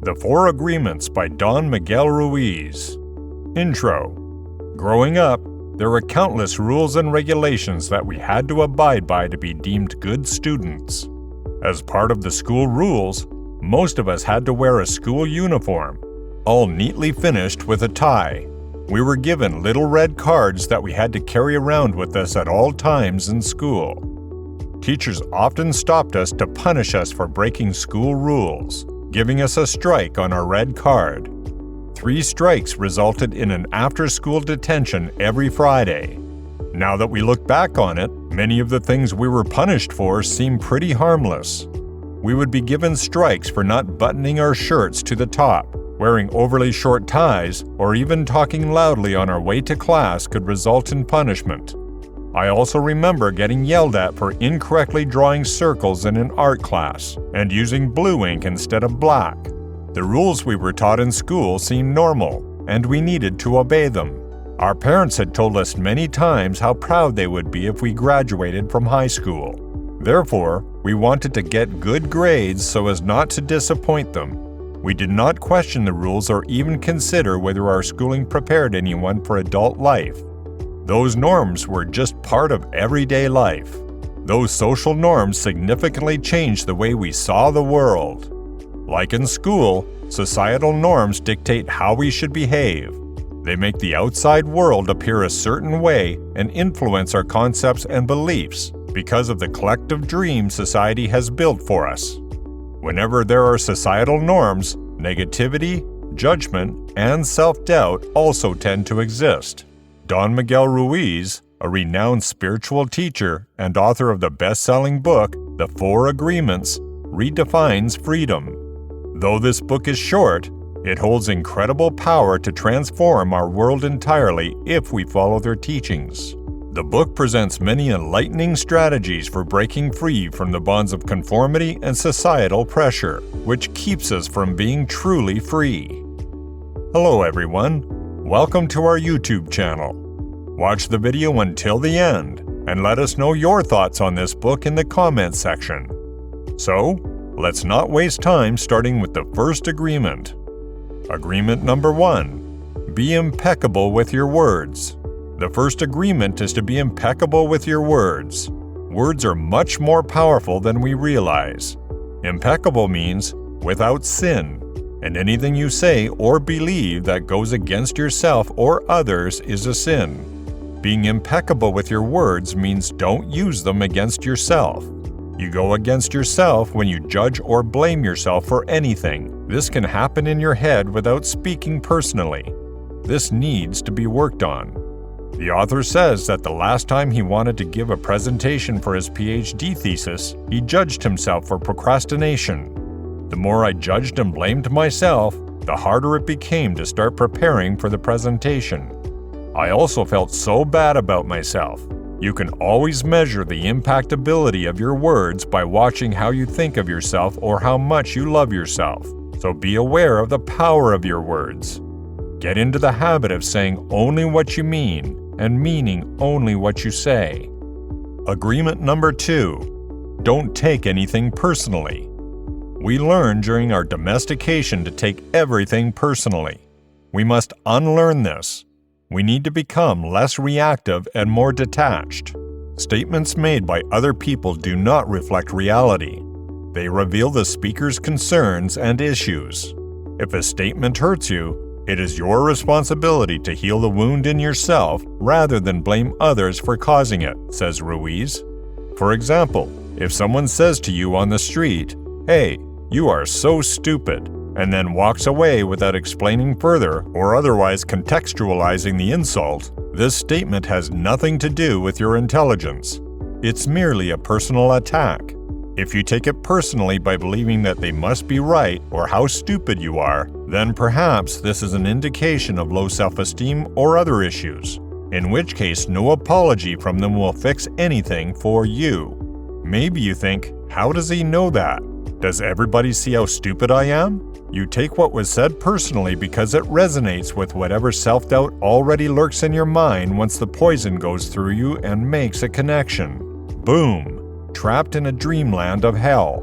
The Four Agreements by Don Miguel Ruiz. Intro. Growing up, there were countless rules and regulations that we had to abide by to be deemed good students. As part of the school rules, most of us had to wear a school uniform, all neatly finished with a tie. We were given little red cards that we had to carry around with us at all times in school. Teachers often stopped us to punish us for breaking school rules, giving us a strike on our red card. 3 strikes resulted in an after-school detention every Friday. Now that we look back on it, many of the things we were punished for seem pretty harmless. We would be given strikes for not buttoning our shirts to the top, wearing overly short ties, or even talking loudly on our way to class could result in punishment. I also remember getting yelled at for incorrectly drawing circles in an art class and using blue ink instead of black. The rules we were taught in school seemed normal, and we needed to obey them. Our parents had told us many times how proud they would be if we graduated from high school. Therefore, we wanted to get good grades so as not to disappoint them. We did not question the rules or even consider whether our schooling prepared anyone for adult life. Those norms were just part of everyday life. Those social norms significantly changed the way we saw the world. Like in school, societal norms dictate how we should behave. They make the outside world appear a certain way and influence our concepts and beliefs because of the collective dream society has built for us. Whenever there are societal norms, negativity, judgment, and self-doubt also tend to exist. Don Miguel Ruiz, a renowned spiritual teacher and author of the best-selling book, The Four Agreements, redefines freedom. Though this book is short, it holds incredible power to transform our world entirely if we follow their teachings. The book presents many enlightening strategies for breaking free from the bonds of conformity and societal pressure, which keeps us from being truly free. Hello everyone, welcome to our YouTube channel. Watch the video until the end, and let us know your thoughts on this book in the comments section. So, let's not waste time starting with the first agreement. Agreement number 1. Be impeccable with your words. The first agreement is to be impeccable with your words. Words are much more powerful than we realize. Impeccable means without sin, and anything you say or believe that goes against yourself or others is a sin. Being impeccable with your words means don't use them against yourself. You go against yourself when you judge or blame yourself for anything. This can happen in your head without speaking personally. This needs to be worked on. The author says that the last time he wanted to give a presentation for his PhD thesis, he judged himself for procrastination. The more I judged and blamed myself, the harder it became to start preparing for the presentation. I also felt so bad about myself. You can always measure the impactability of your words by watching how you think of yourself or how much you love yourself. So be aware of the power of your words. Get into the habit of saying only what you mean and meaning only what you say. Agreement number 2. Don't take anything personally. We learn during our domestication to take everything personally. We must unlearn this. We need to become less reactive and more detached. Statements made by other people do not reflect reality. They reveal the speaker's concerns and issues. If a statement hurts you, it is your responsibility to heal the wound in yourself rather than blame others for causing it, says Ruiz. For example, if someone says to you on the street, "Hey, you are so stupid," and then walks away without explaining further or otherwise contextualizing the insult, this statement has nothing to do with your intelligence. It's merely a personal attack. If you take it personally by believing that they must be right or how stupid you are, then perhaps this is an indication of low self-esteem or other issues, in which case no apology from them will fix anything for you. Maybe you think, how does he know that? Does everybody see how stupid I am? You take what was said personally because it resonates with whatever self-doubt already lurks in your mind once the poison goes through you and makes a connection. Boom! Trapped in a dreamland of hell.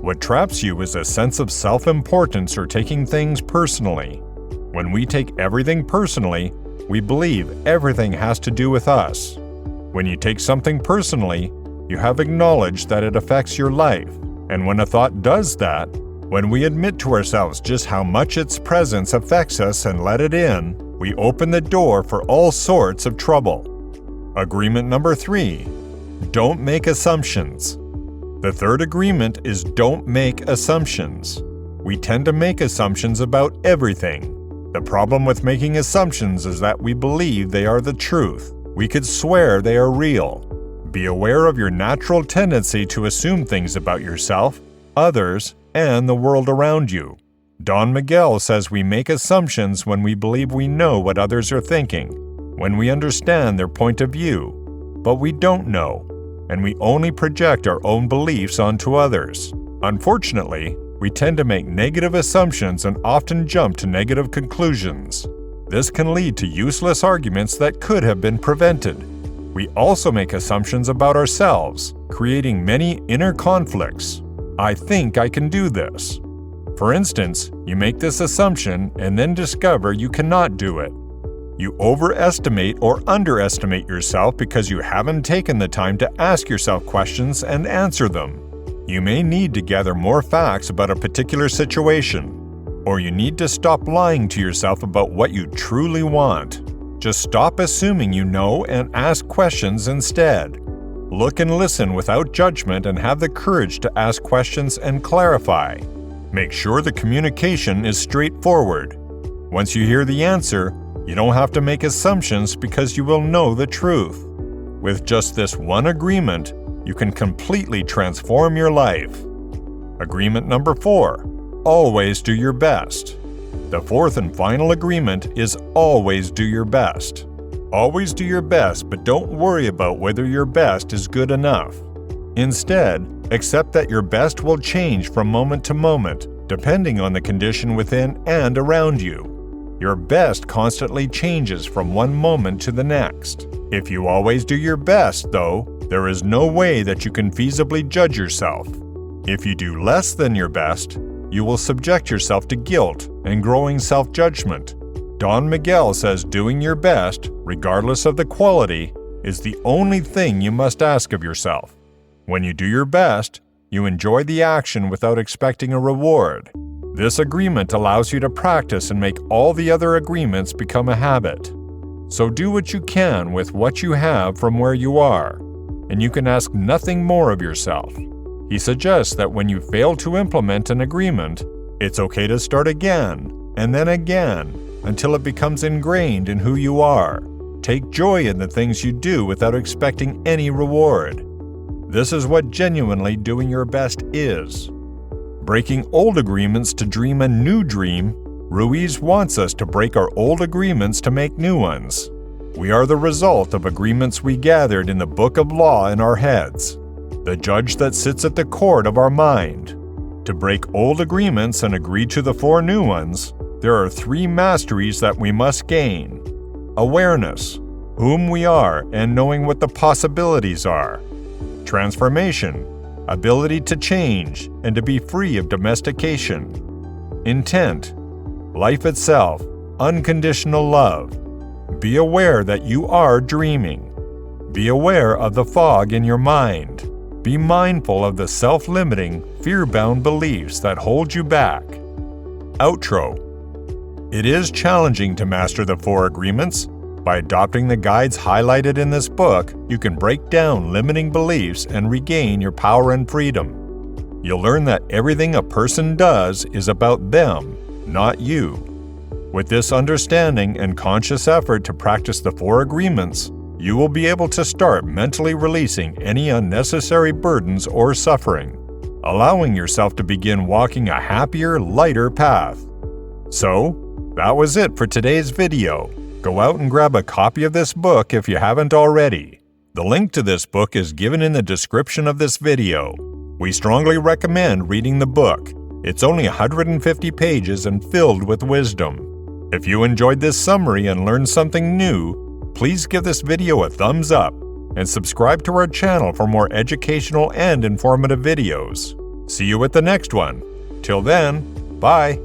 What traps you is a sense of self-importance or taking things personally. When we take everything personally, we believe everything has to do with us. When you take something personally, you have acknowledged that it affects your life. And when a thought does that, when we admit to ourselves just how much its presence affects us and let it in, we open the door for all sorts of trouble. Agreement number 3. Don't make assumptions. The third agreement is don't make assumptions. We tend to make assumptions about everything. The problem with making assumptions is that we believe they are the truth. We could swear they are real. Be aware of your natural tendency to assume things about yourself, others, and the world around you. Don Miguel says we make assumptions when we believe we know what others are thinking, when we understand their point of view, but we don't know, and we only project our own beliefs onto others. Unfortunately, we tend to make negative assumptions and often jump to negative conclusions. This can lead to useless arguments that could have been prevented. We also make assumptions about ourselves, creating many inner conflicts. I think I can do this. For instance, you make this assumption and then discover you cannot do it. You overestimate or underestimate yourself because you haven't taken the time to ask yourself questions and answer them. You may need to gather more facts about a particular situation, or you need to stop lying to yourself about what you truly want. Just stop assuming you know and ask questions instead. Look and listen without judgment and have the courage to ask questions and clarify. Make sure the communication is straightforward. Once you hear the answer, you don't have to make assumptions because you will know the truth. With just this one agreement, you can completely transform your life. Agreement number 4. Always do your best. The fourth and final agreement is always do your best. Always do your best, but don't worry about whether your best is good enough. Instead, accept that your best will change from moment to moment, depending on the condition within and around you. Your best constantly changes from one moment to the next. If you always do your best, though, there is no way that you can feasibly judge yourself. If you do less than your best, you will subject yourself to guilt and growing self-judgment. Don Miguel says doing your best, regardless of the quality, is the only thing you must ask of yourself. When you do your best, you enjoy the action without expecting a reward. This agreement allows you to practice and make all the other agreements become a habit. So do what you can with what you have from where you are, and you can ask nothing more of yourself. He suggests that when you fail to implement an agreement, it's okay to start again, and then again, until it becomes ingrained in who you are. Take joy in the things you do without expecting any reward. This is what genuinely doing your best is. Breaking old agreements to dream a new dream, Ruiz wants us to break our old agreements to make new ones. We are the result of agreements we gathered in the book of law in our heads, the judge that sits at the court of our mind. To break old agreements and agree to the 4 new ones, there are 3 masteries that we must gain: awareness, whom we are and knowing what the possibilities are; transformation, ability to change and to be free of domestication; intent, life itself, unconditional love. Be aware that you are dreaming. Be aware of the fog in your mind. Be mindful of the self-limiting, fear-bound beliefs that hold you back. Outro. It is challenging to master the 4 agreements. By adopting the guides highlighted in this book, you can break down limiting beliefs and regain your power and freedom. You'll learn that everything a person does is about them, not you. With this understanding and conscious effort to practice the 4 agreements, you will be able to start mentally releasing any unnecessary burdens or suffering, allowing yourself to begin walking a happier, lighter path. So, that was it for today's video. Go out and grab a copy of this book if you haven't already. The link to this book is given in the description of this video. We strongly recommend reading the book. It's only 150 pages and filled with wisdom. If you enjoyed this summary and learned something new, please give this video a thumbs up and subscribe to our channel for more educational and informative videos. See you at the next one. Till then, bye.